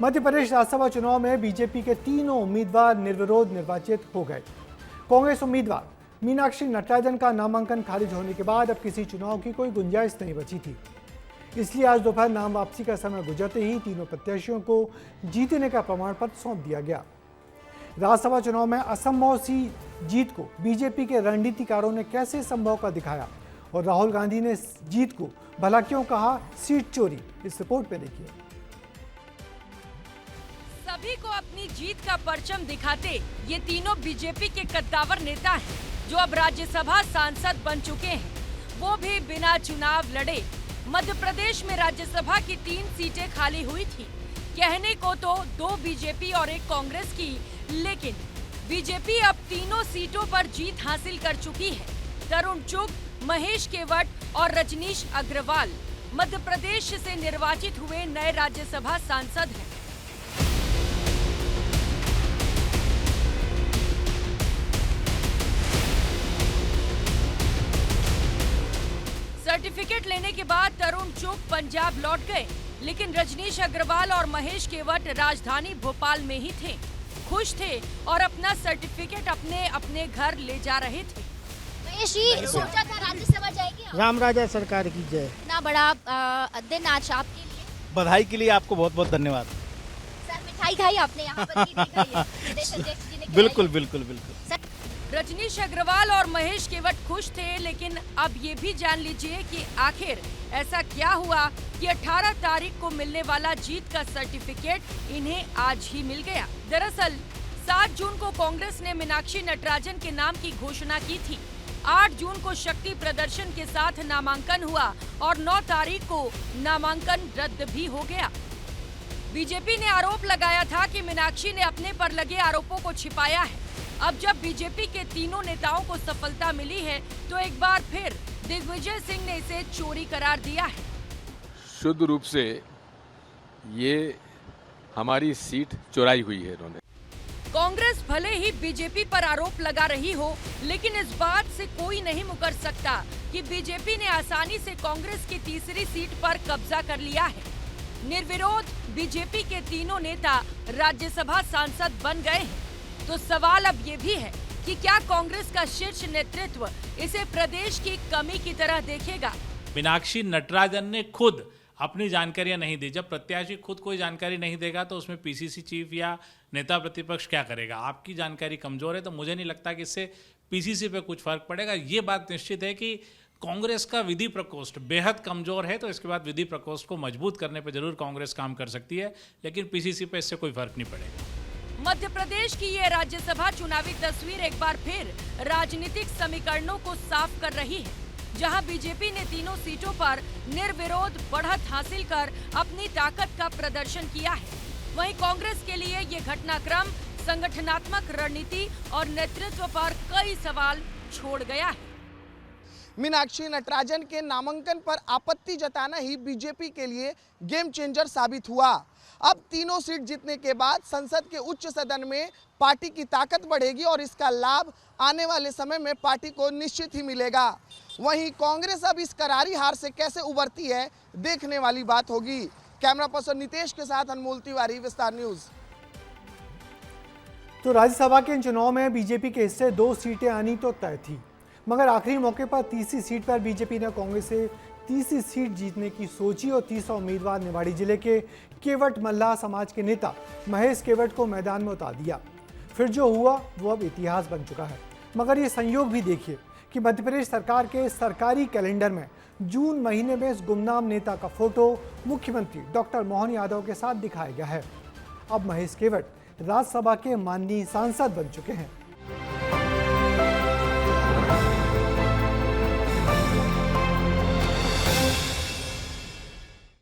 मध्य प्रदेश राज्यसभा चुनाव में बीजेपी के तीनों उम्मीदवार निर्विरोध निर्वाचित हो गए। कांग्रेस उम्मीदवार मीनाक्षी नटराजन का नामांकन खारिज होने के बाद अब किसी चुनाव की कोई गुंजाइश नहीं बची थी। इसलिए आज दोपहर नाम वापसी का समय गुजरते ही तीनों प्रत्याशियों को जीतने का प्रमाण पत्र सौंप दिया गया। राज्यसभा चुनाव में असंभव सी जीत को बीजेपी के रणनीतिकारों ने कैसे संभव कर दिखाया और राहुल गांधी ने जीत को भला क्यों कहा सीट चोरी, इस रिपोर्ट में देखिए। सभी को अपनी जीत का परचम दिखाते ये तीनों बीजेपी के कद्दावर नेता हैं, जो अब राज्यसभा सांसद बन चुके हैं, वो भी बिना चुनाव लड़े। मध्य प्रदेश में राज्यसभा की 3 सीटें खाली हुई थी। कहने को तो 2 बीजेपी और 1 कांग्रेस की, लेकिन बीजेपी अब तीनों सीटों पर जीत हासिल कर चुकी है। तरुण चुग, महेश केवट और रजनीश अग्रवाल मध्य प्रदेश से निर्वाचित हुए नए राज्यसभा सांसद हैं। सर्टिफिकेट लेने के बाद तरुण चुग पंजाब लौट गए, लेकिन रजनीश अग्रवाल और महेश केवट राजधानी भोपाल में ही थे। खुश थे और अपना सर्टिफिकेट अपने अपने घर ले जा रहे थे। महेश जी, सोचा था राज्यसभा जाएगी? राम राजा सरकार की जय। इतना बड़ा दिन आज आपके लिए। बधाई के लिए आपको बहुत बहुत धन्यवाद। सर, मिठाई खाई आपने यहाँ पर की नहीं खाई? प्रदेश अध्यक्ष जी ने बिल्कुल बिल्कुल बिल्कुल। रजनीश अग्रवाल और महेश केवट खुश थे, लेकिन अब ये भी जान लीजिए कि आखिर ऐसा क्या हुआ कि 18 तारीख को मिलने वाला जीत का सर्टिफिकेट इन्हें आज ही मिल गया। दरअसल 7 जून को कांग्रेस ने मीनाक्षी नटराजन के नाम की घोषणा की थी। 8 जून को शक्ति प्रदर्शन के साथ नामांकन हुआ और 9 तारीख को नामांकन रद्द भी हो गया। बीजेपी ने आरोप लगाया था कि मीनाक्षी ने अपने पर लगे आरोपों को छिपाया है। अब जब बीजेपी के तीनों नेताओं को सफलता मिली है, तो एक बार फिर दिग्विजय सिंह ने इसे चोरी करार दिया है। शुद्ध रूप से ये हमारी सीट चुराई हुई है इन्होंने। कांग्रेस भले ही बीजेपी पर आरोप लगा रही हो, लेकिन इस बात से कोई नहीं मुकर सकता कि बीजेपी ने आसानी से कांग्रेस की तीसरी सीट पर कब्जा कर लिया है। निर्विरोध बीजेपी के तीनों नेता राज्यसभा सांसद बन गए हैं। तो सवाल अब ये भी है कि क्या कांग्रेस का शीर्ष नेतृत्व इसे प्रदेश की कमी की तरह देखेगा? मीनाक्षी नटराजन ने खुद अपनी जानकारियां नहीं दी। जब प्रत्याशी खुद कोई जानकारी नहीं देगा तो उसमें पीसीसी चीफ या नेता प्रतिपक्ष क्या करेगा? आपकी जानकारी कमजोर है तो मुझे नहीं लगता कि इससे पीसीसी पे कुछ फर्क पड़ेगा। ये बात निश्चित है कि कांग्रेस का विधि प्रकोष्ठ बेहद कमजोर है, तो इसके बाद विधि प्रकोष्ठ को मजबूत करने पर जरूर कांग्रेस काम कर सकती है, लेकिन पीसीसी पे इससे कोई फर्क नहीं पड़ेगा। मध्य प्रदेश की ये राज्यसभा चुनावी तस्वीर एक बार फिर राजनीतिक समीकरणों को साफ कर रही है, जहां बीजेपी ने तीनों सीटों पर निर्विरोध बढ़त हासिल कर अपनी ताकत का प्रदर्शन किया है। वहीं कांग्रेस के लिए ये घटनाक्रम संगठनात्मक रणनीति और नेतृत्व पर कई सवाल छोड़ गया है। मीनाक्षी नटराजन के नामांकन पर आपत्ति जताना ही बीजेपी के लिए गेम चेंजर साबित हुआ। अब तीनों सीट जीतने के बाद संसद के उच्च सदन में पार्टी की ताकत बढ़ेगी और इसका लाभ आने वाले समय में पार्टी को निश्चित ही मिलेगा। वहीं कांग्रेस अब इस करारी हार से कैसे उबरती है, देखने वाली बात होगी। कैमरा पर्सन नितेश के साथ अनमोल तिवारी, विस्तार न्यूज। तो राज्यसभा के इन चुनाव में बीजेपी के हिस्से 2 सीटें आनी तो तय थी, मगर आखिरी मौके पर तीसरी सीट पर बीजेपी ने कांग्रेस से तीसरी सीट जीतने की सोची और तीसरा उम्मीदवार निवाड़ी जिले के केवट मल्लाह समाज के नेता महेश केवट को मैदान में उतार दिया। फिर जो हुआ वो अब इतिहास बन चुका है। मगर ये संयोग भी देखिए कि मध्य प्रदेश सरकार के सरकारी कैलेंडर में जून महीने में इस गुमनाम नेता का फोटो मुख्यमंत्री डॉक्टर मोहन यादव के साथ दिखाया गया है। अब महेश केवट राज्यसभा के माननीय सांसद बन चुके हैं।